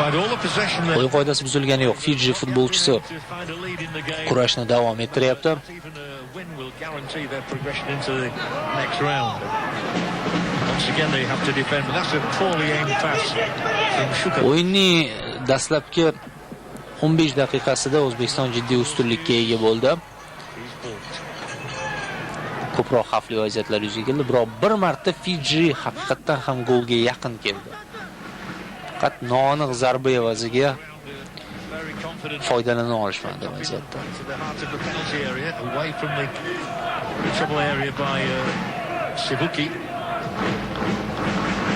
O'yin qoidasi buzilgani yo'q. Fiji futbolchisi kurashni davom ettiryapti. O'yinning dastlabki 15 daqiqasida O'zbekiston jiddiy ustunlikka ega bo'ldi. Ko'proq xavfli vaziyatlar yuzaga keldi, biroq bir marta Fiji haqiqatan ham golga yaqin keldi. Faqat noaniq zarba evaziga foydalana olishmadi vaziyatdan.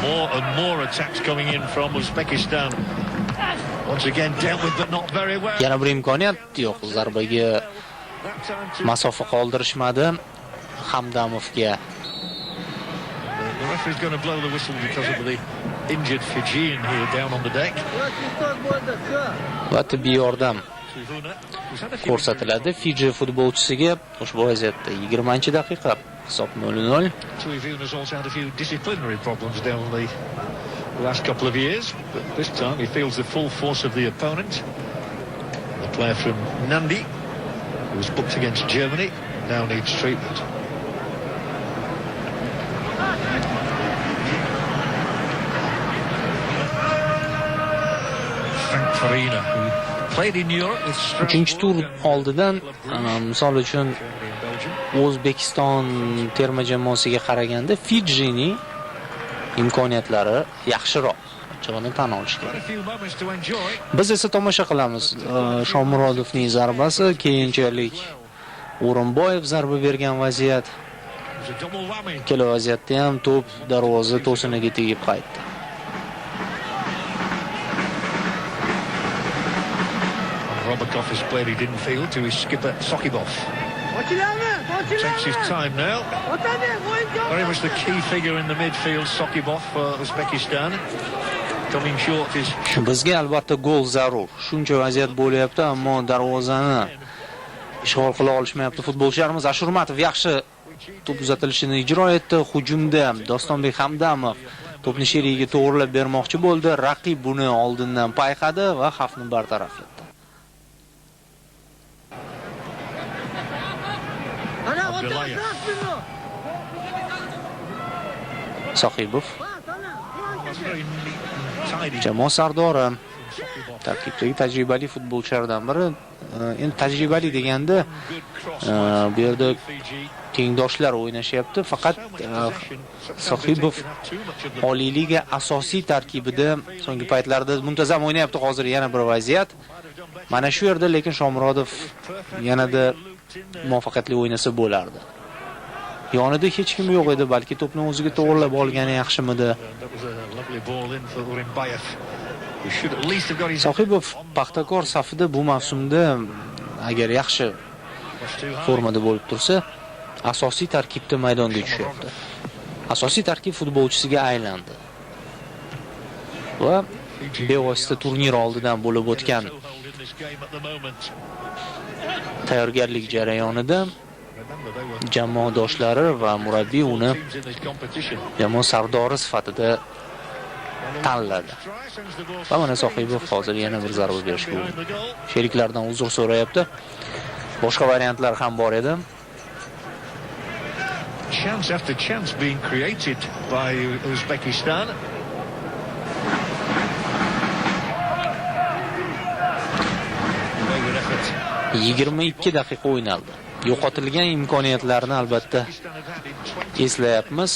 More and more attacks coming in from Uzbekistan. Once again dealt with but not very well. Yana bir imkoniyat yo'q, zarbaga masofa qoldirishmadi Hamdamovga. The referee is going to blow the whistle because of the injured Fijian here down on the deck. Va tibbiy yordam ko'rsatiladi Fiji futbolchisiga ushbu vaziyatda 20-daqiqa hisob 0-0. Tuivuna's also had a few disciplinary problems down the last couple of years, but this time he feels the full force of the opponent. The player from Nandi, who was booked against Germany, now needs treatment. Frank Farina, who played in Europe with Uchinchi tur oldidan misol uchun O'zbekiston terma jamoasiga qaraganda Fijining imkoniyatlari yaxshiroq. Ochig'ini tan olish kerak. Biz esa tomosha qilamiz. Shomurodovning zarbasi, keyinchalik O'rinboyev zarba bergan vaziyat. Ikkala vaziyatda ham to'p darvoza to'siniga tegib qaytdi. Robakov has played it infield to his skipper Sokibov. Takes his time now. Very much the key figure in the midfield, Sokibov for Uzbekistan. Coming short is... Bizga albatta gol zarur. Shuncha vaziyat bo'lyapti, ammo darvozani ishg'ol qila olishmayapti futbolchilarimiz. Ashurmatov yaxshi to'p uzatilishini ijro etdi. Hujumda Dostonbek Hamdamov to'pni sherigiga to'g'rilab bermoqchi bo'ldi. Raqib buni oldindan payqadi va xavfni bartarafladi. Sohibov jamoa sardori, tarkibdagi tajribali futbolchilardan biri. Endi tajribali deganda bu yerda tengdoshlar o'ynashyapti, faqat Sohibov Oliy liga asosiy tarkibida so'nggi paytlarda muntazam o'ynayapti. Hozir yana bir vaziyat mana shu yerda, lekin Shomurodov yanada muvaffaqiyatli o'ynasa bo'lardi. Yonida hech kim yo'q edi, balki to'pni o'ziga to'g'rilab olgani yaxshimidi. Sohibov Paxtakor safida bu mavsumda agar yaxshi formada bo'lib tursa, asosiy tarkibda maydonga tushyapti. Asosiy tarkib futbolchisiga aylandi. Va bevosita turnir oldidan bo'lib o'tgan tayyorgarlik jarayonida jamoadoshlari va murabbiy uni jamoa sardori sifatida tanladi. Va mana Sohibov hozir yana bir zarba berishga urindi. Sheriklardan uzr so'rayapti. Boshqa variantlar ham bor edi. Chance after chance being created by Uzbekistan. Yigirma 22 daqiqa o'ynaldi. Yo'qotilgan imkoniyatlarni albatta eslayapmiz.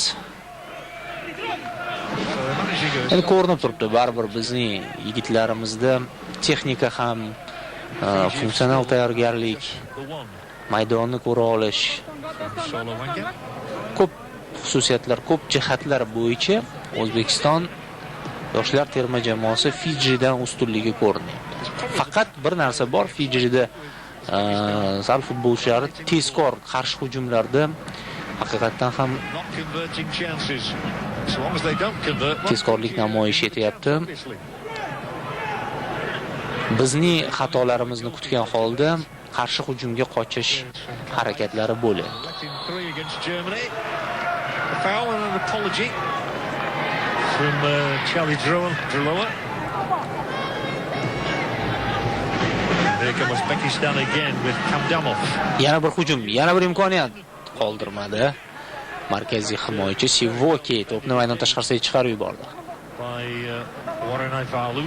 Endi ko'rinib turibdi, baribir bizning yigitlarimizda texnika ham, funksional tayyorgarlik, maydonni ko'ra olish, ko'p xususiyatlar, ko'p jihatlar bo'yicha O'zbekiston yoshlar terma jamoasi Fijidan ustunligi ko'rinyapti. Faqat bir narsa bor, Fijida sal futbolchilari tezkor qarshi hujumlarda haqiqatan ham tezkorlik namoyish etyapti. Bizning xatolarimizni kutgan holda qarshi hujumga qochish harakatlari bo'lyapti. here comes Uzbekistan again with Kamdamov. Yana bir hujum, yana bir imkoniyat qoldirmadi. Markaziy himoyachi Sivoki to'pni maydon tashqarisiga chiqarib yubordi. By Warren Ivalu.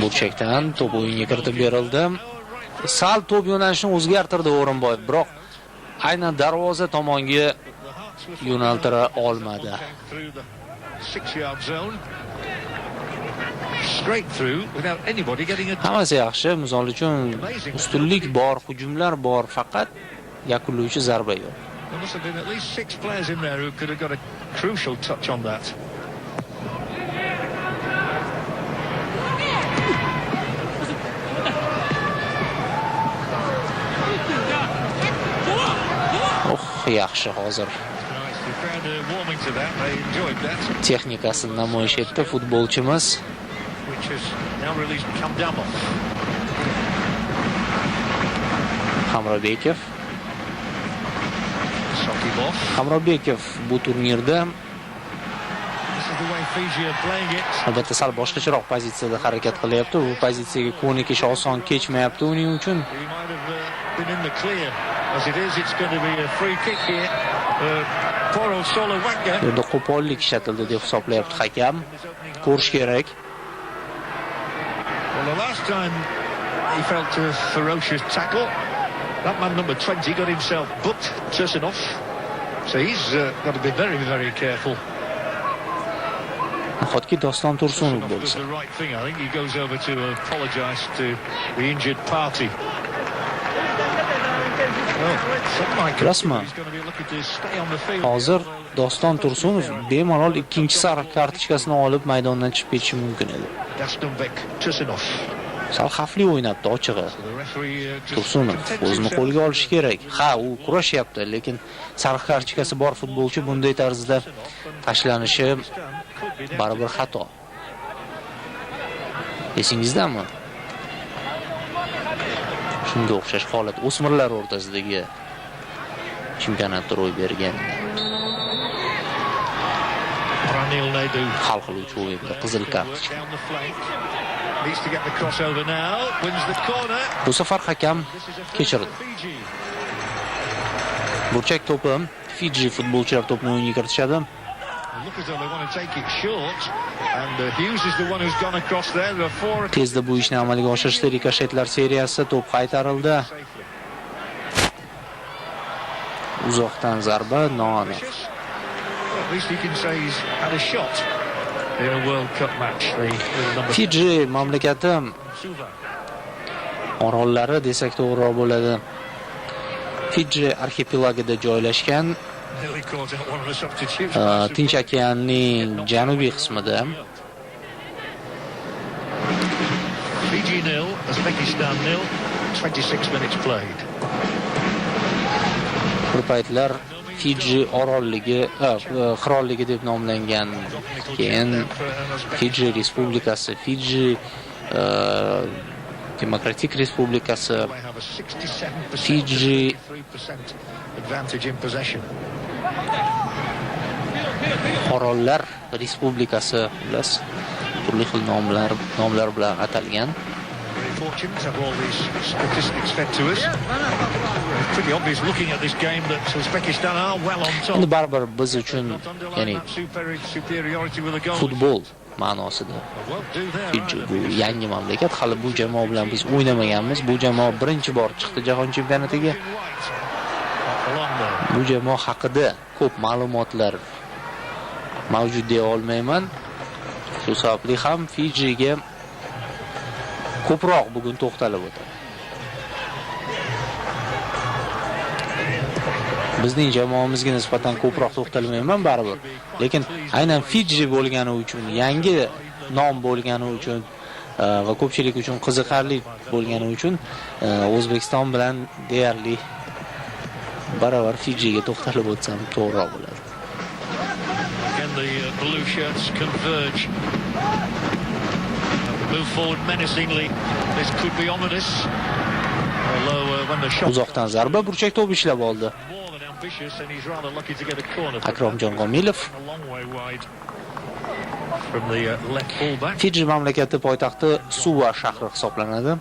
Burchakdan to'p o'yinga kiritib berildi. Sal to'p yo'nalishini o'zgartirdi O'rinboyev, biroq aynan darvoza tomonga yo'naltira olmadi. Hammasi yaxshi, misol uchun ustunlik bor, hujumlar bor, faqat yakunlovchi zarba yo'q. There must have been at least 6 players in there who could have got a crucial touch on that. Yaxshi hozir texnikasini namoyish etdi futbolchimiz. Hamrobekov bu turnirda albatta sal boshqacharoq pozitsiyada harakat qilyapti. Bu pozitsiyaga ko'nikish oson kechmayapti uning uchun. As it is, it's going to be a free kick here. Poor old Solowanga. Endi qo'pollik ishlatildi deb hisoblayapti hakam. Ko'rish kerak. Well, the last time he felt a ferocious tackle, that man number 20 got himself booked, Tursunov. So he's got to be very, very careful. Nahotki Doston Tursunov bo'lsa. The right thing, I think he goes over to apologize to the injured party. Rasman. Hozir Doston Tursunov bemalol ikkinchi sariq kartochkasini olib maydondan chiqib ketishi mumkin edi. Sal xavfli o'ynabdi ochig'i. Tursunov o'zini qo'lga olishi kerak. Ha, u kurashyapti, lekin sariq kartochkasi bor futbolchi bunday tarzda tashlanishi baribir xato. Esingizdami? Shunga o'xshash holat o'smirlar o'rtasidagi chempionatda ro'y bergan. Hal qiluvchi o'yinda qizil kartochka. Bu safar hakam kechirdi. Burchak to'pi Fiji futbolchilar to'pni o'yinga kiritishadi. Tezda bu ishni amalga oshirishda rikoshetlar seriyasi, to'p qaytarildi. Uzoqdan zarba noaniq. Fiji mamlakati orollari desak to'g'riroq bo'ladi. Fiji arxipelagida joylashgan. Tinch okeanining janubiy qismida. Fiji 0, Uzbekistan 0, 26 minutes played. Bir paytlar Fiji orolligi, qirolligi deb nomlangan. Keyin Fiji Respublikasi, Fiji Demokratik Respublikasi, Fiji Orollar Respublikasi bilan turli xil nomlar bilan atalgan. Endi baribir biz uchun, ya'ni futbol ma'nosida Fiji bu yangi mamlakat, hali bu jamoa bilan biz o'ynamaganmiz. Bu jamoa birinchi bor chiqdi jahon chempionatiga. Bu jamoa haqida ko'p ma'lumotlar mavjud deya olmayman. Shu sababli ham Fijiga ko'proq bugun to'xtalib o'tadi. Bizning jamoamizga nisbatan ko'proq to'xtalmayman baribir. Lekin aynan Fiji bo'lgani uchun, yangi nom bo'lgani uchun va ko'pchilik uchun qiziqarli bo'lgani uchun O'zbekiston bilan deyarli baravar Fijiga to'xtalib o'tsam to'g'riroq bo'ladi. The blue shirts converge. Move forward menacingly. This could be ominous. Although when the shot Uzoqdan zarba, burchak to'p ishlab oldi. more than ambitious, and he's rather lucky to get a corner. Akromjon Komilov. A long way wide from the left fullback. Fiji mamlakati poytaxti Suva shahri hisoblanadi.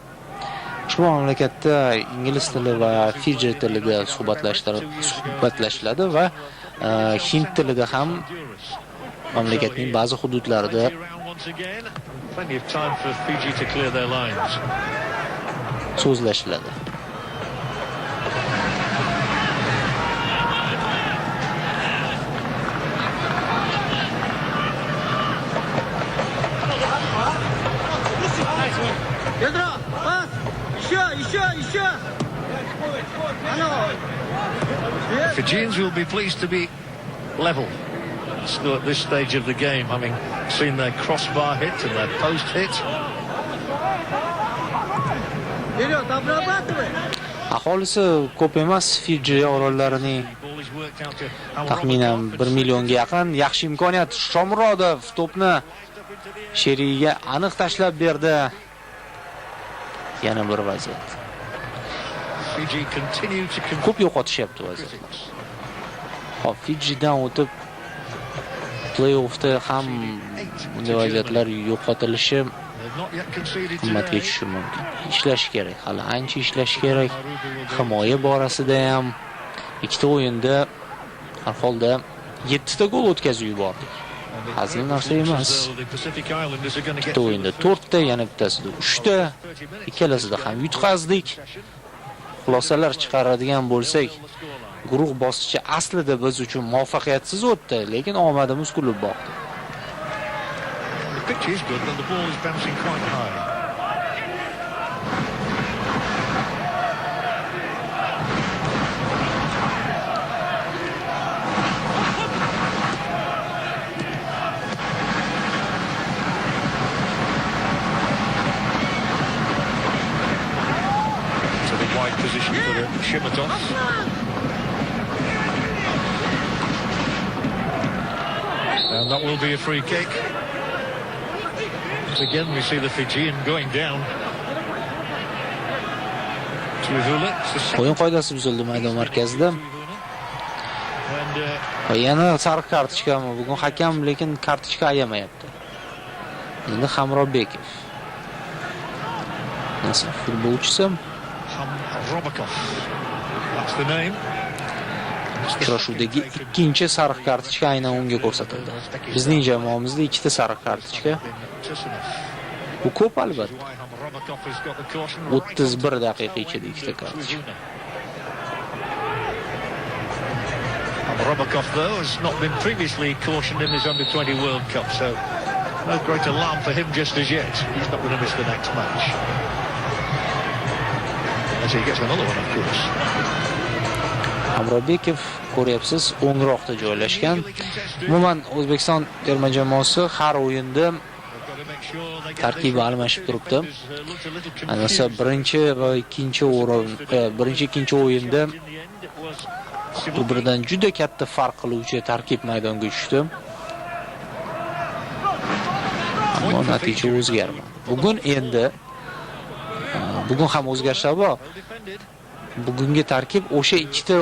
Ushbu mamlakatda ingliz tili va Fiji tilida suhbatlashiladi va hind tilida ham mamlakatning ba'zi hududlarida Plenty of time for Fiji to clear their lines. so'zlashiladi. The Fijians will be pleased to be level still at this stage of the game, having seen their crossbar hit and their post hit. Aholisi ko'p emas Fiji orollarining Ball is worked out to taxminan 1 millionga yaqin. Yaxshi imkoniyat. Shomurodov to'pni Sheriga aniq tashlab berdi. Yana bir vaziyat. Fiji continue to Ko'p yo'qotishyapti vaziyatlar. Hop, Fijidan o'tib play-offda ham bunday vaziyatlar yo'qotilishi They've not yet conceded qimmatga today. tushishi mumkin. Ishlash kerak, hali ancha ishlash kerak. Himoya borasida ham ikkita o'yinda har holda 7 ta gol o'tkazib yubordik. Hazil narsa emas. The Pacific Islanders are going to get Bitta o'yinda 4 ta, yana bittasida 3 ta, ikkalasida ham yutqazdik. Xulosalar chiqaradigan bo'lsak, guruh bosqichi aslida biz uchun muvaffaqiyatsiz o'tdi, lekin omadimiz kulib boqdi. The pitch is good and the ball is bouncing quite high. To the wide position for the Shimatov. And that will be a free kick. Again, we see the Fijian going down. Tuhula. O'yin qoidasi buzildi maydon markazida. And Va yana sariq kartochkami? Bugun hakam lekin kartochka ayamayapti. Endi Hamrobekov. Nasıl futbolchisi? Robakov. That's the name. Uchrashuvdagi ikkinchi sariq kartochka aynan unga ko'rsatildi. Bizning jamoamizda ikkita sariq kartochka. Bu ko'p albatta. 31 daqiqa ichida ikkita kartochka. Robakov, though, has not been previously cautioned in this Under-20 World Cup, so no great alarm for him just as yet. He's not going to miss the next match. As he gets another one, of course. Hamrobekov ko'ryapsiz, o'ngroqda joylashgan. Umuman O'zbekiston terma jamoasi har o'yinda tarkibi almashib turibdi. Ayniqsa birinchi va ikkinchi o'yinda bir-biridan juda katta farq qiluvchi tarkib maydonga tushdi. Ammo natija o'zgarmadi. Bugun ham o'zgarishlar bor. Bugungi tarkib o'sha ikkita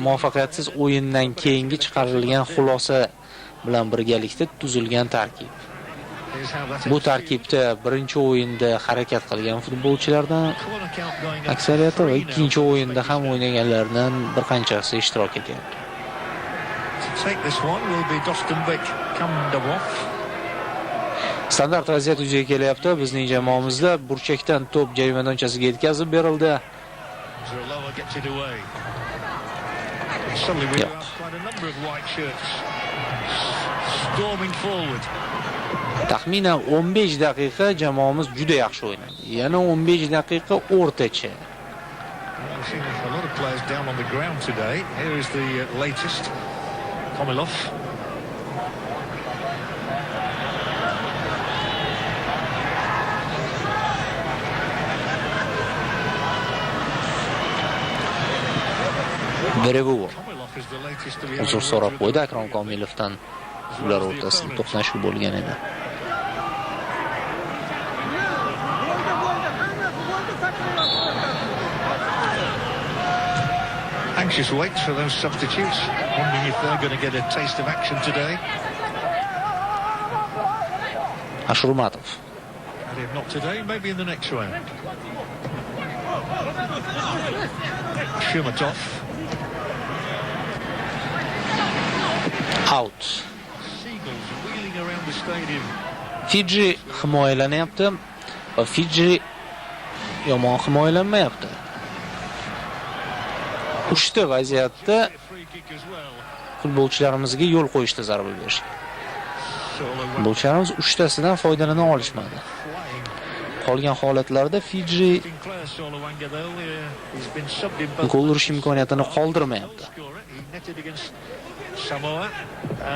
muvaffaqiyatsiz o'yindan keyingi chiqarilgan xulosa bilan birgalikda tuzilgan tarkib. Bu tarkibda birinchi o'yinda harakat qilgan futbolchilardan aksariyati va ikkinchi o'yinda ham o'ynaganlardan bir qanchasi ishtirok etyapti. Standart vaziyat yuzaga kelyapti. Bizning jamoamizda burchakdan to'p joy maydonchasiga yetkazib berildi. Taxminan 15 daqiqa jamoamiz juda yaxshi o'ynadi. Yana 15 daqiqa o'rtacha. A lot of players down on the ground today. Here is the latest. Komilov. Berevuvo. Uzr so'rab qo'ydi Akrom Komilovdan. Ular o'rtasida to'qnashuv bo'lgan edi. Anxious waits for those substitutes, wondering if they're going to get a taste of action today. Ashurmatov. And if not today, maybe in the next round. Shumatov. Out. Seagulls wheeling around the stadium. Fiji himoyalanyapti va Fiji yomon himoyalanmayapti. Uchta vaziyatda Free kick as well. futbolchilarimizga yo'l qo'yishdi zarba berishga. Futbolchilarimiz uchtasidan foydalana olishmadi. Qolgan holatlarda Fiji Sinclair Solowanga though, he's been subbed in both. gol urish imkoniyatini qoldirmayapti. He netted against Samoa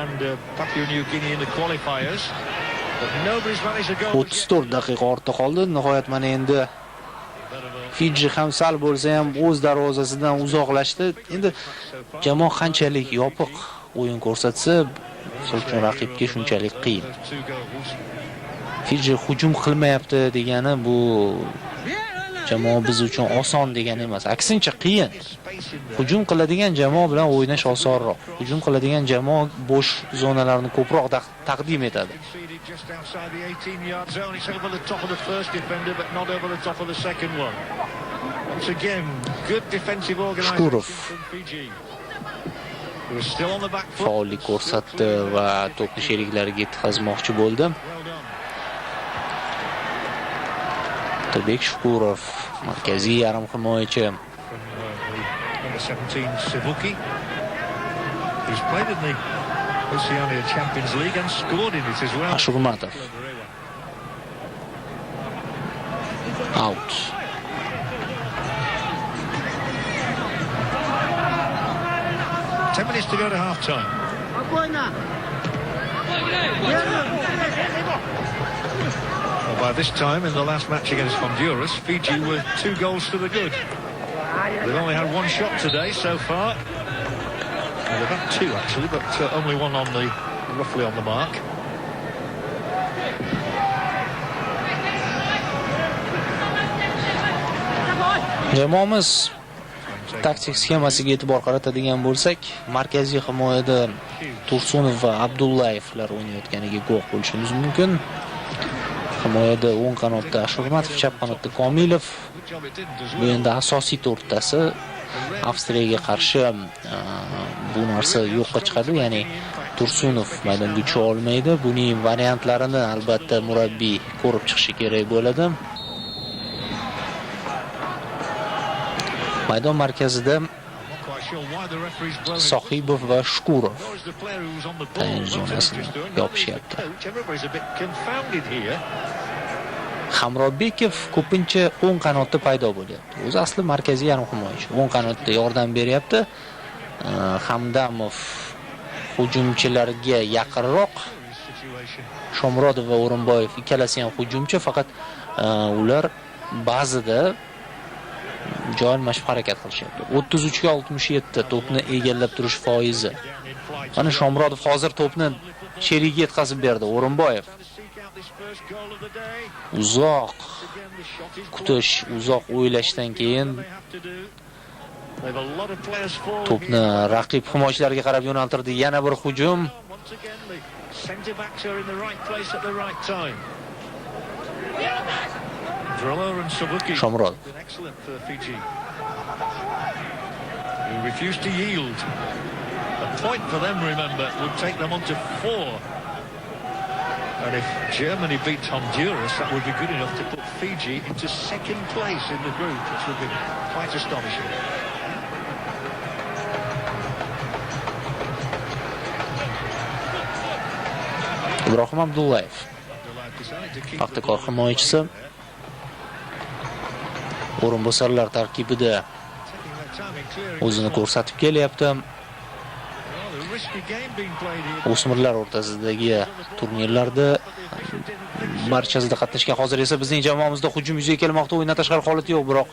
and Papua New Guinea in the qualifiers. But nobody's managed to go. 34 daqiqa ortda qoldi. Nihoyat mana endi Fiji ham sal bo'lsa ham o'z darvozasidan uzoqlashdi. Endi jamoa qanchalik yopiq o'yin ko'rsatsa, biz uchun raqibga shunchalik qiyin. Fiji hujum qilmayapti degani bu jamoa biz uchun oson degani emas. Aksincha qiyin. Hujum qiladigan jamoa bilan o'ynash osonroq. Hujum qiladigan jamoa bo'sh zonalarni ko'proq taqdim etadi. Just outside the 18-yard zone, it's over the top of the first defender, but not over the top of the second one. Once again, good defensive organisation from Fiji. Who is still on the back foot. Faollik ko'rsatdi va to'pni sheriklariga yetkazmoqchi bo'ldi. Otabek Shukurov, markaziy yarim himoyachi. Number 17, Sivuki, who's played in the Oceania Champions League and scored in it as well. Ashurmatov. Out. Ten minutes to go to half-time. Well, by this time, in the last match against Honduras, Fiji were 2 goals to the good. They've only had one shot today so far. Well, they've had 2 actually, but only one on the roughly on the mark. Jamoamiz taktik sxemasiga e'tibor qaratadigan bo'lsak, markaziy himoyada Tursunov va Abdullayevlar o'ynayotganiga guvoh bo'lishimiz mumkin. Himoyada o'ng qanotda Ashurmatov, chap qanotda Komilov. Bu endi asosiy to'rttasi. Avstriyaga qarshi bu narsa yo'qqa chiqadi, ya'ni Tursunov maydonga tusha olmaydi. Buning variantlarini albatta murabbiy ko'rib chiqishi kerak bo'ladi. Maydon markazida Sohibov va Shukurov tayin zonasini yopishyapti. Hamrobekov ko'pincha o'ng qanotda paydo bo'lyapti. O'zi asli markaziy yarim himoyachi. O'ng qanotda yordam beryapti. Hamdamov hujumchilarga yaqinroq. Shomurodov va O'rinboyev ikkalasi ham hujumchi, faqat ular ba'zida joy almashib harakat qilishyapti. 33 ga 67 to'pni egallab turish foizi. Mana Shomurodov hozir to'pni cherigiga yetkazib berdi. O'rinboyev uzoq kutish, uzoq o'ylashdan keyin to'pni raqib himoyachilariga qarab yo'naltirdi. Yana bir hujum. Shomurodov. He refused to yield. A point for them, remember, would take them on to 4. And if Germany beat Honduras, that would be good enough to put Fiji into second place in the group, which would be quite astonishing. Ibrohim Abdullayev, Paxtakor himoyachisi, o'rinbosarlar tarkibida o'zini ko'rsatib kelyapti. O'smirlar o'rtasidagi turnirlarda barchasida qatnashgan. Hozir esa bizning jamoamizda hujum yuzaga kelmoqda. O'yindan tashqari holat yo'q, biroq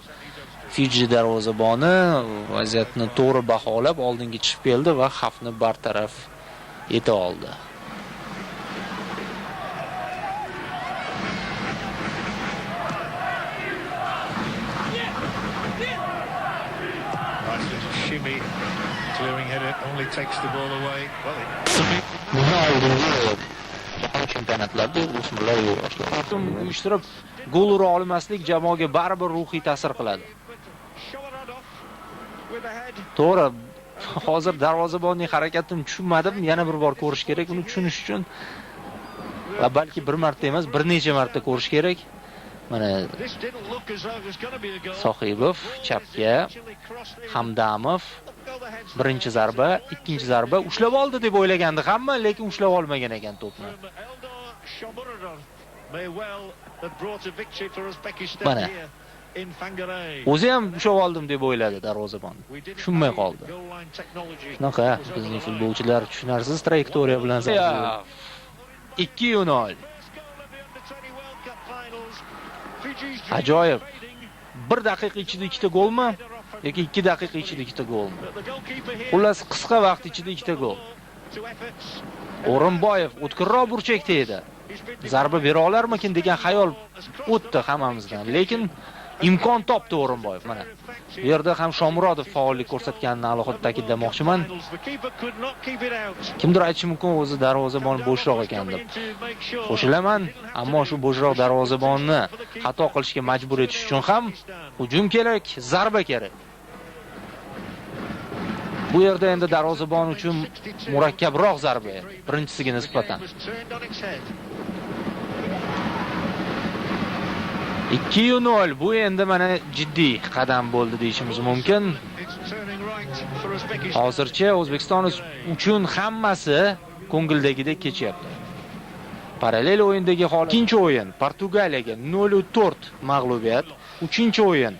Fiji darvozaboni vaziyatni to'g'ri baholab oldinga chiqib keldi va xavfni bartaraf eta oldi. Hakimi clearing header only takes the ball away. Well, chempionatlarda o'smirlar yo'qlar. Uyushtirib gol ura olmaslik jamoaga baribir ruhiy ta'sir qiladi. To'g'ri, hozir darvozabonning harakatini tushunmadim, yana bir bor ko'rish kerak. Uni tushunish uchun va balki bir marta emas, bir necha marta ko'rish kerak. Mana Sohibov chapga, Hamdamov birinchi zarba, ikkinchi zarba ushlab oldi deb o'ylagandi hamma, lekin ushlab olmagan ekan to'pni. Mana o'zi ham ushlab oldim deb o'yladi darvozabon. Tushunmay qoldi. Shunaqa bizning futbolchilar tushunarsiz trayektoriya bilan 2-0. Ajoyib. 1 daqiqa ichida 2 ta golmi yoki 2 daqiqa ichida 2 ta golmi? Xullas qisqa vaqt ichida 2 ta gol. O'rinboyev o'tkirroq burchakda edi. Zarba bera olarmikin degan xayol o'tdi hammamizdan, lekin imkon topdi O'rinboyev. Mana bu yerda ham Shomurodov faollik ko'rsatganini alohida ta'kidlamoqchiman. Kimdir aytishi mumkin o'zi darvozabon bo'shroq ekan deb. Qo'shilaman, ammo shu bo'shroq darvozabonni xato qilishga majbur etish uchun ham hujum kerak, zarba kerak. Bu yerda endi darvozabon uchun murakkabroq zarba, birinchisiga nisbatan. 2-0 bu endi mana jiddiy qadam bo'ldi deyishimiz mumkin. Hozircha O'zbekiston uchun hammasi ko'ngildagidek kechyapti. Parallel o'yindagi holat. Ikkinchi o'yin Portugaliyaga 0-4 mag'lubiyat, uchinchi o'yin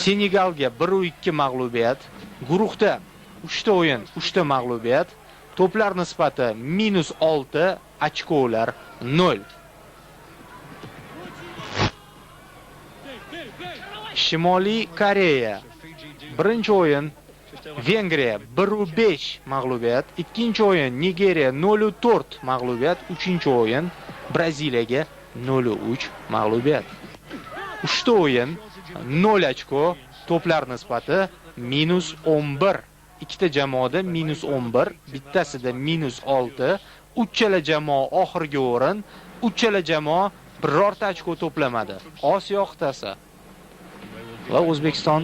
Senegalga 1-2 mag'lubiyat, guruhda 3 ta o'yin, 3 ta mag'lubiyat, to'plar nisbati -6, ochkolar 0. Shimoliy Koreya birinchi o'yin Vengriya 1-5 mag'lubiyat, ikkinchi o'yin Nigeriya 0-4 mag'lubiyat, uchinchi o'yin Braziliyaga 0-3 mag'lubiyat. 3 ta o'yin 0 ochko, to'plar nisbati -11. Ikkita jamoada -11, bittasida -6, uchala jamoa oxirgi o'rin, uchala jamoa birorta ochko to'plamadi. Osiyo qit'asi va O'zbekiston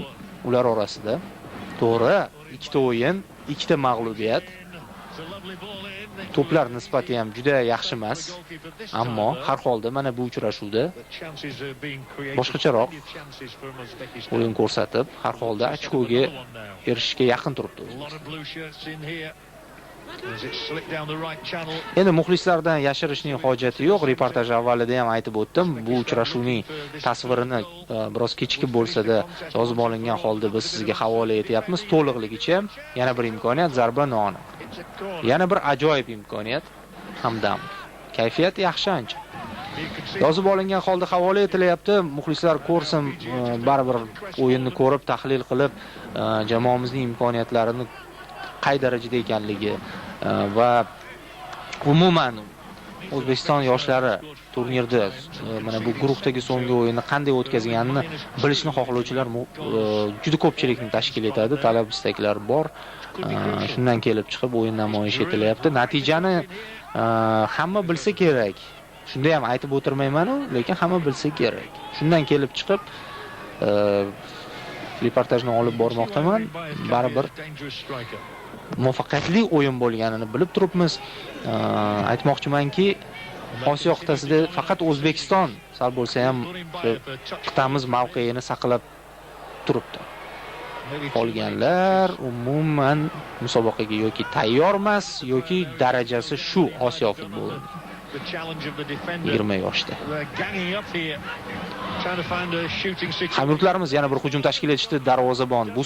ular orasida. To'g'ri, ikkita o'yin, ikkita mag'lubiyat. To'plar nisbati ham juda yaxshi emas, ammo har holda mana bu uchrashuvda boshqacharoq o'yin ko'rsatib, har holda ochkoga erishishga yaqin turibdi. Endi muxlislardan yashirishning hojati yo'q. Reportaj avvalida ham aytib o'tdim. Bu uchrashuvning tasvirini biroz kechikib bo'lsa-da yozib olingan holda biz sizga havola etyapmiz. To'liqligicha yana bir imkoniyat, zarba noaniq. Yana bir ajoyib imkoniyat. Hamdam. Kayfiyat yaxshi ancha. Yozib olingan holda havola etilyapti. Muxlislar ko'rsin, baribir o'yinni ko'rib, tahlil qilib, jamoamizning imkoniyatlarini qay darajada ekanligi va umuman O'zbekiston yoshlari turnirda mana bu guruhdagi so'nggi o'yinni qanday o'tkazganini bilishni xohlovchilar juda ko'pchilikni tashkil etadi. Talab istaklar bor. Shundan kelib chiqib o'yin namoyish etilyapti. Natijani hamma bilsa kerak. Shunda ham aytib o'tirmayman, lekin hamma bilsa kerak. Shundan kelib chiqib reportajni olib bormoqdaman. Baribir muvaffaqiyatli o'yin bo'lganini bilib turibmiz. Aytmoqchimanki, Osiyo qit'asida faqat O'zbekiston sal bo'lsa ham qit'amiz mavqeini saqlab turibdi. Qolganlar umuman musobaqaga yoki tayyor emas, yoki darajasi shu Osiyo futboli. 20 yoshda. Hamyurtlarimiz yana bir hujum tashkil etishdi. Darvozabon bu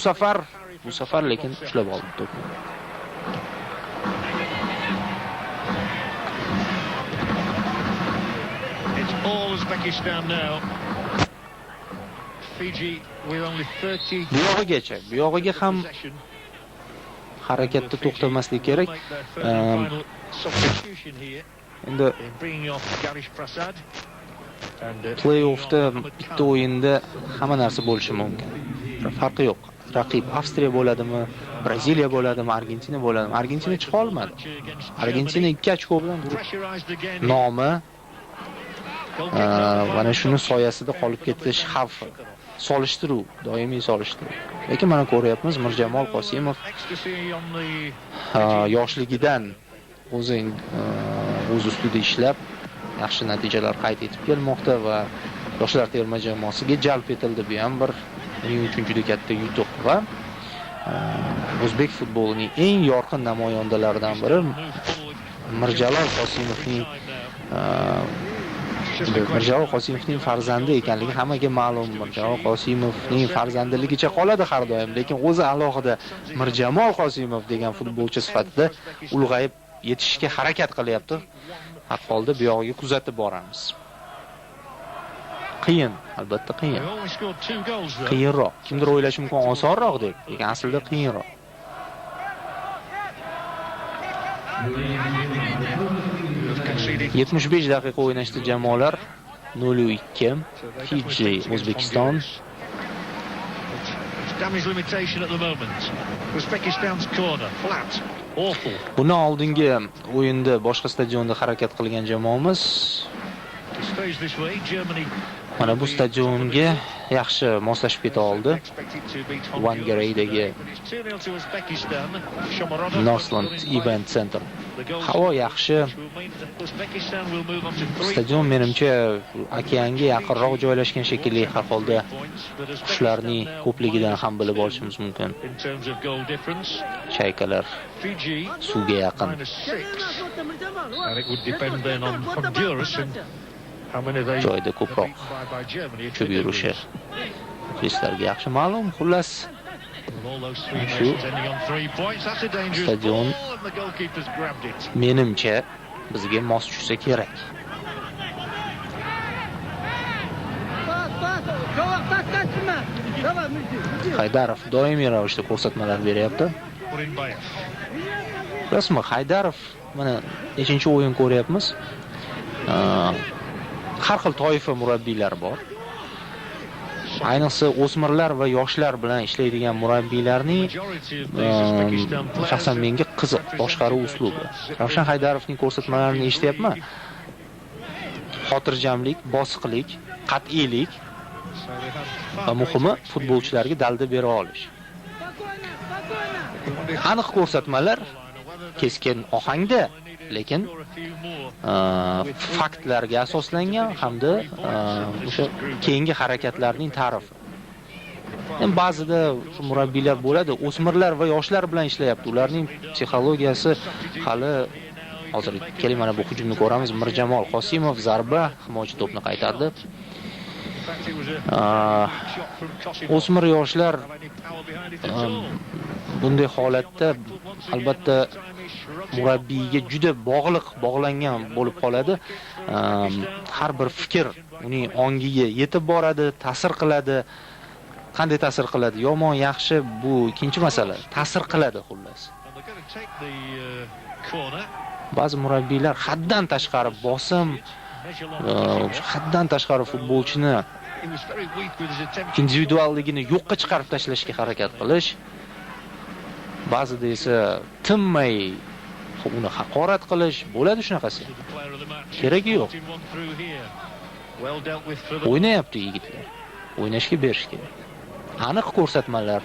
safar lekin ushlab oldi to'pni. It's all Uzbekistan now. Fiji with only 30. Bu yog'iga ham harakatda to'xtamaslik kerak. Endi play-offda bitta o'yinda hamma narsa bo'lishi mumkin. Farqi yo'q. raqib Avstriya bo'ladimi, Braziliya bo'ladimi, Argentina bo'ladimi? Argentina chiqa olmadi. Argentina 2 ochko bilan nomi mana shuni soyasida qolib ketish xavfi. Solishtiruv, doimiy solishtiruv. Lekin mana ko'ryapmiz, Mirjamol Qosimov yoshligidan o'z ustida ishlab yaxshi natijalar qayd etib kelmoqda va yoshlar terma jamoasiga jalb etildi. Bu ham bir uning uchun juda katta yutuq va o'zbek futbolining eng yorqin namoyandalaridan biri Mirjalol Qosimovning farzandi ekanligi hammaga ma'lum. Mirjalol Qosimovning farzandiligicha qoladi har doim, lekin o'zi alohida Mirjamol Qosimov degan futbolchi sifatida ulg'ayib yetishishga harakat qilyapti. Har holda bu yog'iga kuzatib boramiz. Qiyin, albatta qiyin. Qiyinroq. Kimdir o'ylashi mumkin osonroq deb, lekin aslida qiyinroq. Yetmish 75 daqiqa o'ynashdi jamoalar. 0-2. Fiji, O'zbekiston. Damage limitation at the moment. Uzbekistan's corner, flat, awful. Buni oldingi o'yinda boshqa stadionda harakat qilgan jamoamiz mana bu stadionga yaxshi moslashib keta oldi. Vangareydagi Northland Event Center. Havo yaxshi. Stadion menimcha okeanga yaqinroq joylashgan shekilli, har holda qushlarning ko'pligidan ham bilib olishimiz mumkin. Chaykalar suvga yaqin. Joyda ko'proq cho'p yurishi muxlislarga yaxshi ma'lum. Xullas, shu stadion menimcha bizga mos tushsa kerak. Haydarov doimiy ravishda ko'rsatmalar beryapti. Rasman Haydarov mana nechinchi o'yin ko'ryapmiz. Har xil toifa murabbiylar bor. Ayniqsa o'smirlar va yoshlar bilan ishlaydigan murabbiylarning shaxsan menga qiziq boshqaruv uslubi. Ravshan Haydarovning ko'rsatmalarini eshityapman. Xotirjamlik, bosiqlik, qat'iylik va muhimi futbolchilarga dalda bera olish. Aniq ko'rsatmalar, keskin ohangda, lekin faktlarga asoslangan hamda o'sha keyingi harakatlarning ta'rifi. Ba'zida murabbiylar bo'ladi, o'smirlar va yoshlar bilan ishlayapti. Ularning psixologiyasi hali hozir keling mana bu hujumni ko'ramiz. Mirjamol Qosimov zarba, himoyachi to'pni qaytardi. O'smir yoshlar bunday holatda albatta murabbiyga juda bog'langan bo'lib qoladi. Har bir fikr uning ongiga yetib boradi, ta'sir qiladi. Qanday ta'sir qiladi? Yomon, yaxshi bu ikkinchi masala. Ta'sir qiladi xullas. Ba'zi murabbiylar haddan tashqari bosim, haddan tashqari futbolchini individualligini yo'qqa chiqarib tashlashga harakat qilish. Ba'zida esa tinmay uni haqorat qilish bo'ladi shunaqasi. Keragi yo'q. O'ynayapti yigitlar. O'ynashga berish kerak. Aniq ko'rsatmalar,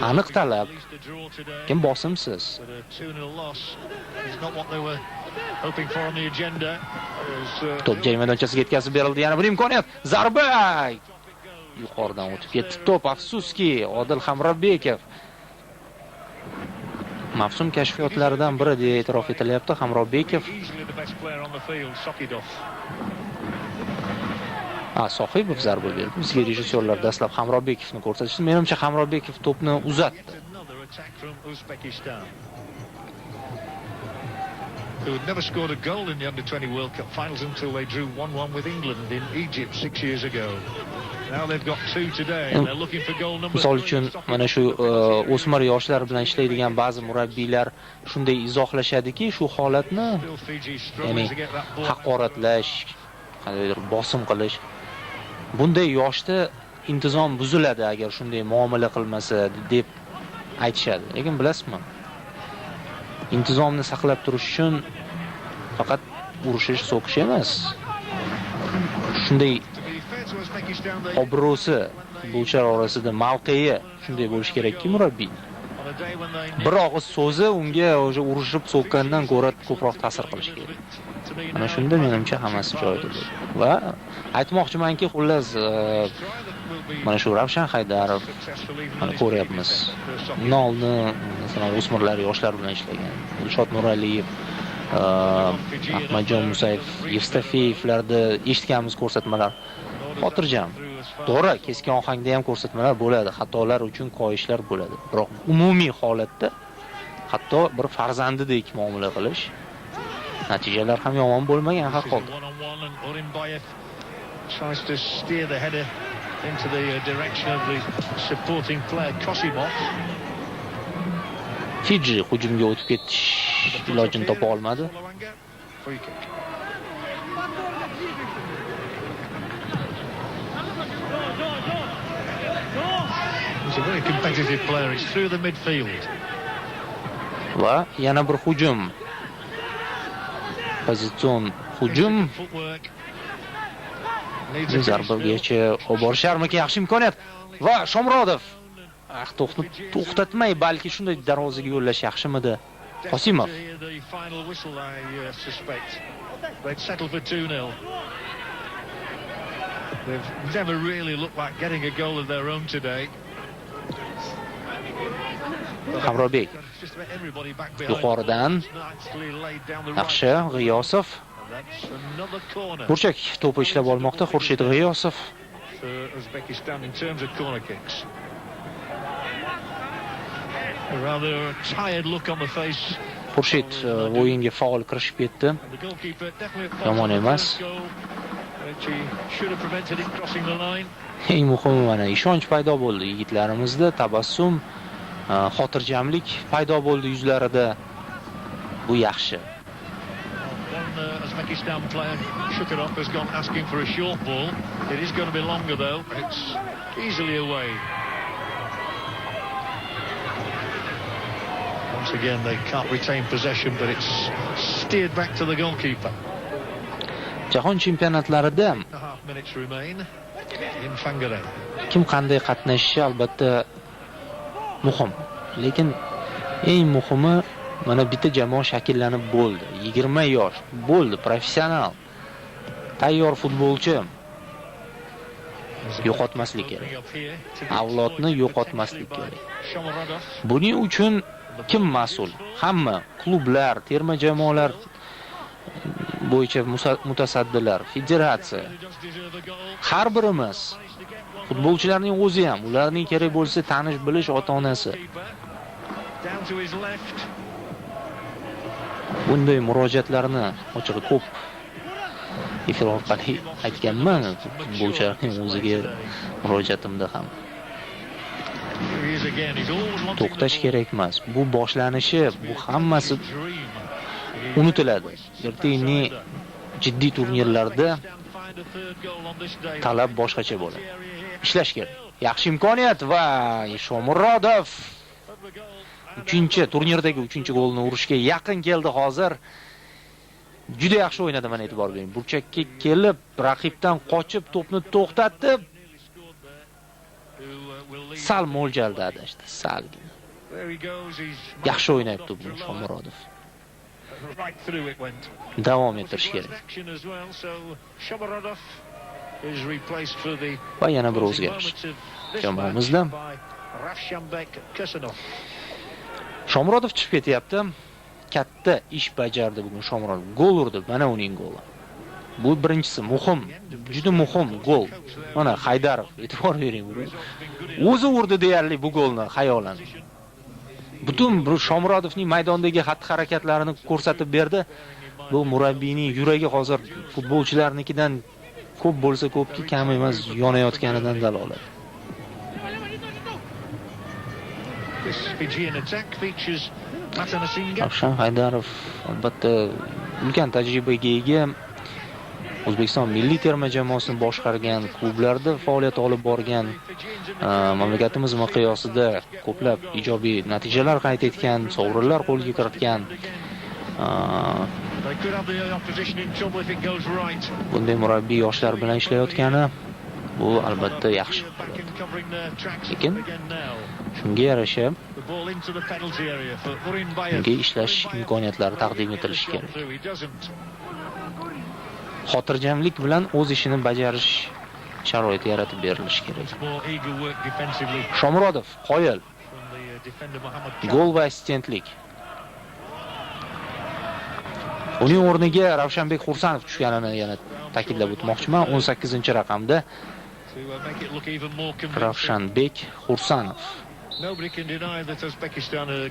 aniq talab. Kim bosimsiz. To'p joy maydonchasiga yetkazib berildi. Yana bir imkoniyat. Zarba! Yuqoridan o'tib ketdi to'p. Afsuski, Odil Hamrobbekov mavsum kashfiyotlaridan biri deya e'tirof etilyapti. Hamrobbekov Sohibov zarba berdi. Bizga rejissyorlar dastlab Hamrobbekovni ko'rsatishdi. Menimcha Hamrobbekov to'pni uzatdi. Who had never scored a goal in the Under-20 World Cup finals until they drew 1-1 with England in Egypt 6 years ago. Now they've got 2 today and they're looking for goal number 3. Misol uchun mana shu o'smir yoshlar bilan ishlaydigan ba'zi murabbiylar shunday izohlashadiki, shu holatni, ya'ni haqoratlash, qandaydir bosim qilish bunday yoshda intizom buziladi agar shunday muomala qilmasa deb aytishadi. Lekin bilasizmi? Intizomni saqlab turish uchun faqat urushish, so'kish emas. Shunday obro'si futbolchilar orasida mavqei shunday bo'lish kerakki murabbiy. Bir og'iz so'zi unga o'sha urushib so'kkandan ko'ra ko'proq ta'sir qilishi kerak. Mana shunda menimcha hammasi joyida bo'ladi. Va aytmoqchimanki, xullas mana shu Ravshan Haydarov mana ko'ryapmiz. Nolni masalan o'smirlar, yoshlar bilan ishlagan. Dilshod Nuraliyev, Ahmadjon Musayev, Yevstafiyevlarda eshitganmiz ko'rsatmalar. Xotirjam. To'g'ri, keskin ohangda ham ko'rsatmalar bo'ladi, xatolar uchun qo'yishlar bo'ladi. Biroq umumiy holatda hatto bir farzandidek muomala qilish, natijalar ham yomon bo'lmagan har holda. Tries to steer the header into the direction of the supporting player Kosimov. Fiji hujumga o'tib ketish ilojini topa olmadi. Free kick. He's a very competitive player. He's through the midfield. Va yana bir hujum. Pozitsion hujum. Zarbagacha olib borisharmiki, yaxshi imkoniyat. Va Shomurodov to'pni to'xtatmay, balki shunday darvozaga yo'llash yaxshimidi? Qosimov. They've never really looked like getting a goal of their own today. Hamrobek yuqoridan yaxshi G'iyosov. Burchak to'pi ishlab olmoqda Xurshid G'iyosov. Uzbekistan in terms of corner kicks. A rather tired look on the face. Xurshid o'yinga faol kirishib ketdi. Yomon emas. Eng muhimi mana ishonch paydo bo'ldi yigitlarimizda, tabassum, xotirjamlik paydo bo'ldi yuzlarida. Bu yaxshi. Uzbekistan player Shukurov has gone asking for a short ball. It is going to be longer though. It's easily away. Once again they can't retain possession, but it's steered back to the goalkeeper. Jahon chempionatlarida kim qanday qatnashishi albatta muhim. Lekin eng muhimi mana bitta jamoa shakllanib bo'ldi. 20 yosh bo'ldi, professional. Tayyor futbolchi. Yo'qotmaslik kerak. Avlodni yo'qotmaslik kerak. Buning uchun kim mas'ul? Hamma klublar, terma jamoalar bo'yicha mutasaddilar, federatsiya. Har birimiz futbolchilarning o'zi ham, ularning kerak bo'lsa tanish bilish ota-onasi. Bunday murojaatlarni ochig'i ko'p efir orqali aytganman, futbolchilarning o'ziga murojaatimda ham. To'xtash kerak emas. Bu boshlanishi, bu hammasi unutiladi. Ertaga jiddiy turnirlarda talab boshqacha bo'ladi. Ishlash kerak. Yaxshi imkoniyat va Shomurodov turnirdagi 3-golni urishga yaqin keldi hozir. Juda yaxshi o'ynadi, mana e'tibor bering. Burchakka kelib, raqibdan qochib, to'pni to'xtatib, sal mo'ljaldadi adashdi, salgina. Yaxshi o'ynayapti bu Shomurodov. Davom ettirish kerak. Va yana bir o'zgarish jamoamizda. Shomurodov chiqib ketyapti. Katta ish bajardi bugun Shomurodov. Gol urdi, mana uning goli. Bu birinchisi muhim, juda muhim gol. Mana Haydarov, e'tibor bering buni. O'zi urdi deyarli bu golni, xayolan. Butun bu Shomurodovning maydondagi xatti-harakatlarini ko'rsatib berdi. Bu murabbiyning yuragi hozir futbolchilarnikidan ko'p bo'lsa ko'pki, kam emas, yonayotganidan dalolat. Ravshan Haydarov albatta ulkan tajribaga ega. O'zbekiston milliy terma jamoasini boshqargan, klublarda faoliyat olib borgan, mamlakatimiz miqyosida ko'plab ijobiy natijalar qayd etgan, sovrinlar qo'lga kiritgan. Bunday murabbiy yoshlar bilan ishlayotgani bu albatta yaxshi. Lekin shunga yarasha unga ishlash imkoniyatlari taqdim etilishi kerak. Xotirjamlik bilan o'z ishini bajarish sharoiti yaratib berilishi kerak. Shomurodov, qoyil. Gol va assistentlik. Uning o'rniga Ravshanbek Xursanov tushganini yana ta'kidlab o'tmoqchiman. 18-raqamda Ravshanbek Xursanov.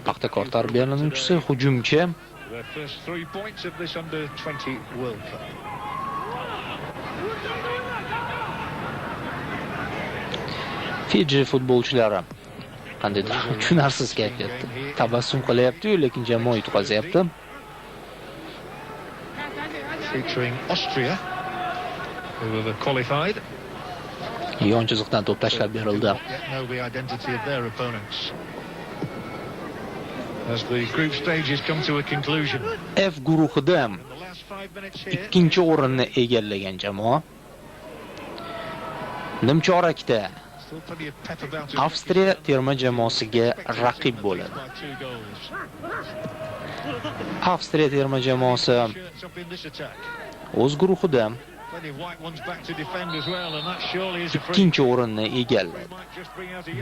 Paxtakor tarbiyalanuvchisi, hujumchi. Fiji futbolchilari qandaydir tushunarsiz kayfiyatda tabassum qilyapti-yu, lekin jamoa yutqazyapti. Featuring Austria, who have qualified. Yon chiziqdan to'p tashlab berildi. Know the identity of their opponents. As the group stages come to a conclusion. F guruhida ikkinchi o'rinni egallagan jamoa nimchorakda Avstriya terma jamoasiga raqib bo'ladi. Avstriya terma jamoasi o'z guruhida ikkinchi o'rinni egalladi.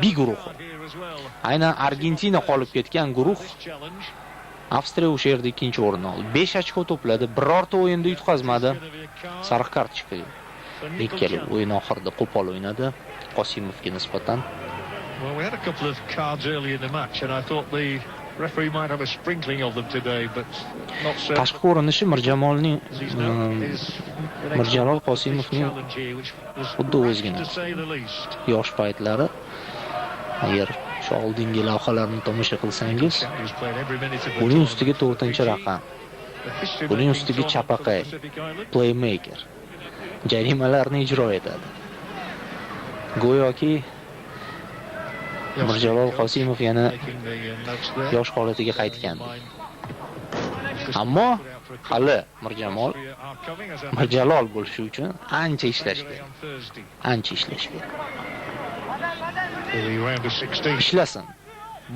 B guruhi. Aynan Argentina qolib ketgan guruh. Avstriya o'sha yerda ikkinchi o'rinni oldi. 5 ochko to'pladi, birorta o'yinda yutqazmadi. Sariq kartochka. Ikkala o'yin oxirida qo'pol o'ynadi Qosimovga nisbatan. Well, we had a couple of cards early in the match and I thought the referee might have a sprinkling of them today, but not so. Tashqi ko'rinishi Mirjalol Qosimovning xuddi o'zgina yosh paytlari. Agar shu oldingi lavhalarni tomosha qilsangiz, uning ustiga 4-raqam, uning ustiga chapaqay, playmaker, jarimalarni ijro etadi. Go'yoki Mirjalol Qosimov yana yosh holatiga qaytgan. Ammo hali Mirjalol bo'lishi uchun ancha ishlash kerak. Ishlasin,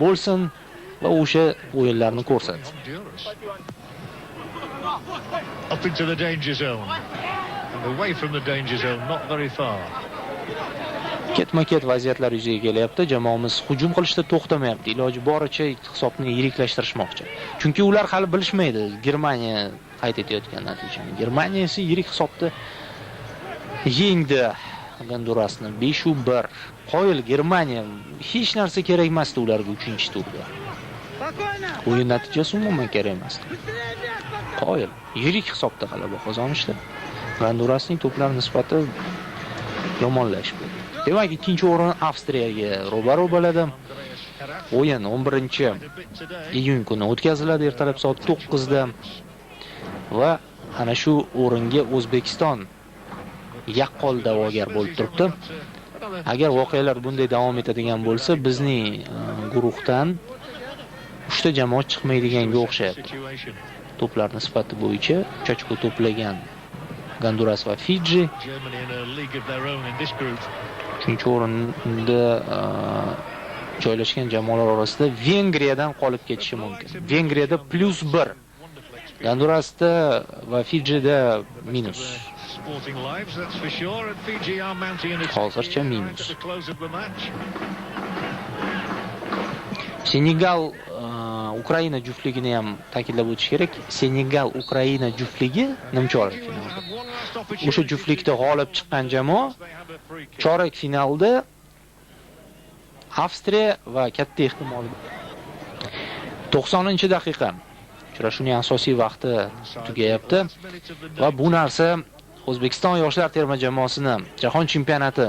bo'lsin va o'sha o'yinlarni ko'rsatsin. Up into the danger zone. And away from the danger zone, not very far. Ketma-ket vaziyatlar yuzaga kelyapti. Jamoamiz hujum qilishda to'xtamayapti. Iloji boricha hisobni yiriklashtirishmoqchi. Chunki ular hali bilishmaydi Germaniya qayd etayotgan natijani. Germaniya esa yirik hisobda yengdi Gondurasni 5-1. Qoyil Germaniya, hech narsa kerak emasdi ularga 3-turda. O'yin natijasi umuman kerak emasdi. Qoyil yirik hisobda g'alaba qozonishdi. Gondurasning to'plar nisbati yomonlashib ketdi. Demak, ikkinchi o'rin Avstriyaga ro'baro bo'ladi. O'yin 11-iyun kuni o'tkaziladi ertalab soat 9da va ana shu o'ringa O'zbekiston yaqqol da'vogar bo'lib turibdi. Agar voqealar bunday davom etadigan bo'lsa, bizning guruhdan 3 ta jamoa chiqmaydiganga o'xshayapti. To'plar nisbati bo'yicha 3 ochko to'plagan Gonduras va Fiji. Uchinchi o'rinda joylashgan jamoalar orasida Vengriyadan qolib ketishi mumkin. Vengriyada +1, Gondurasda va Fijida minus. Hozircha minus. Senegal Ukraina juftligini ham ta'kidlab o'tish kerak. Senegal Ukraina juftligi nimchorak finalda. O'sha juftlikda g'olib chiqqan jamoa chorak finalda Avstriya va katta ehtimol 90-daqiqa uchrashuvning asosiy vaqti tugayapti va bu narsa O'zbekiston yoshlar terma jamoasini Jahon chempionati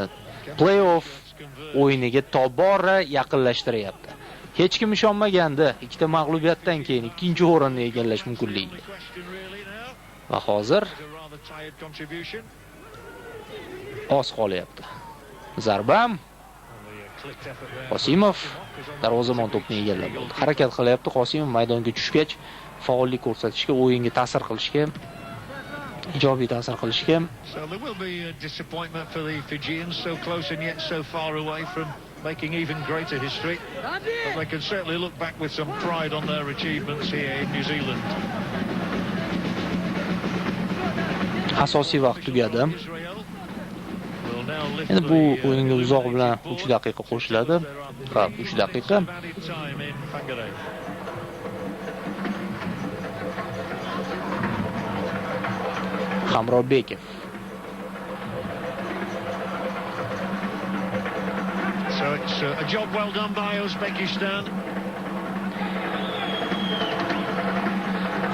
play-off o'yiniga tobora yaqinlashtiryapti. Hech kim ishonmaganda ikkita mag'lubiyatdan keyin ikkinchi o'rinni egallash mumkinligiga. Va hozir Tired contribution. Oz qolyapti. Zarba. Qosimov darvozamon to'pni egallab oldi. Harakat qilyapti. Qosimov maydonga tushgach faollik ko'rsatishga, o'yinga ta'sir qilishga, ijobiy ta'sir qilishga. So there will be a disappointment for the Fijians, so close and yet so far away from making even greater history. But they can certainly look back with some pride on their achievements here in New Zealand. Asosiy vaqt tugadi. Endi bu o'yinga uzoq bilan 3 daqiqa qo'shiladi. Ha, 3 daqiqa. Hamrobekov. So it's a job well done by Uzbekistan.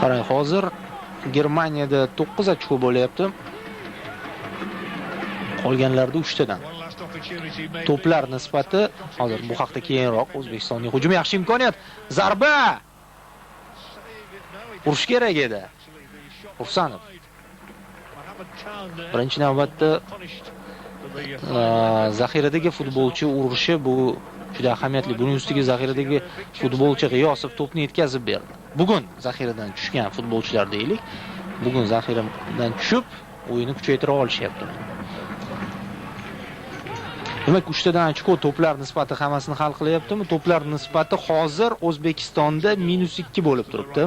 Qarang, hozir Germaniyada 9 ochko bo'lyapti. Qolganlarda 3 tadan. To'plar nisbati hozir bu haqda keyinroq O'zbekistonning hujumi yaxshi imkoniyat. Zarba! Urish kerak edi. Ursanov. Birinchi navbatda zaxiradagi futbolchi urishi bu juda ahamiyatli. Buning ustiga zaxiradagi futbolchi G'iyosov to'pni yetkazib berdi. Bugun zaxiradan tushgan futbolchilar deylik, bugun zaxiradan tushib o'yinni kuchaytira olishyapti. Demak, 3 tadan ochko to'plar nisbati hammasini hal qilyaptimi? To'plar nisbati hozir O'zbekistonda -2 bo'lib turibdi.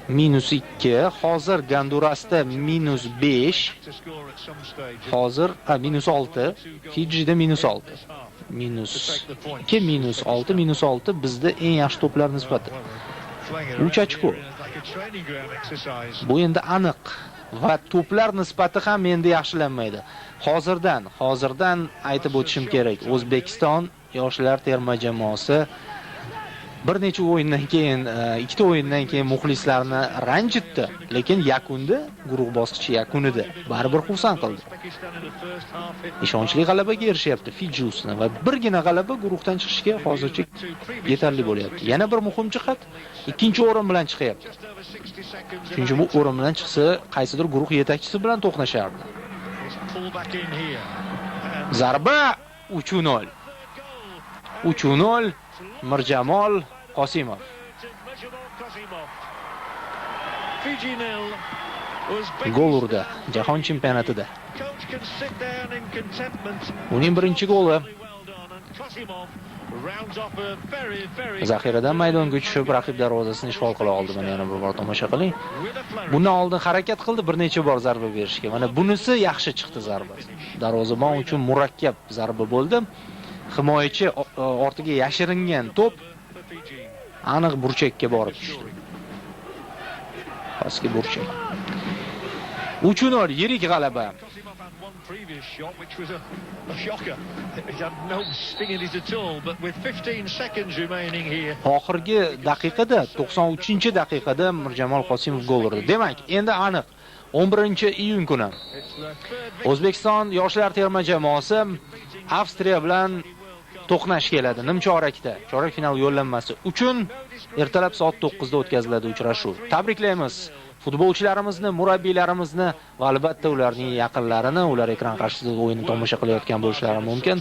-2, hozir Gondurasda -5, hozir -6, Fijida -6. -2, -6, bizda eng yaxshi to'plar nisbati 3 ochko. Bu endi aniq va to'plar nisbati ham endi yaxshilanmaydi. Hozirdan aytib o'tishim kerak. O'zbekiston yoshlar terma jamoasi bir necha o'yindan keyin, ikkita o'yindan keyin muxlislarni ranjitdi, lekin yakunda, guruh bosqichi yakunida baribir xursand qildi. Ishonchli g'alabaga erishyapti Fiji ustidan va birgina g'alaba guruhdan chiqishga hozircha yetarli bo'lyapti. Yana bir muhim jihat, ikkinchi o'rin bilan chiqyapti. Chunki bu o'rin bilan chiqsa, qaysidir guruh yetakchisi bilan to'qnashardi. Zarba 3-0. 3-0 Mirjamol Qosimov. Gol urdi Jahon chempionatida. Uning birinchi goli. Zaxiradan maydonga tushib, raqib darvozasini ishg'ol qila oldi. Mana yana bir bor tomosha qiling. Bundan oldin harakat qildi, bir necha bor zarba berishga. Mana bunisi yaxshi chiqdi zarba. Darvozabon uchun murakkab zarba bo'ldi. Himoyachi ortiga yashiringan to'p aniq burchakka borib tushdi. Pastki burchak. 3-0 yirik g'alaba. Oxirgi daqiqada, 93-daqiqada Mirjamol Qosimov gol urdi. Demak, endi aniq 11-iyun kuni O'zbekiston yoshlar terma jamoasi Avstriya bilan to'qnash keladi nimchorakda. Chorak final yo'llanmasi uchun ertalab soat 9 da o'tkaziladi uchrashuv. Tabriklaymiz futbolchilarimizni, murabbiylarimizni va albatta ularning yaqinlarini, ular ekran qarshisida o'yinni tomosha qilayotgan bo'lishlari mumkin.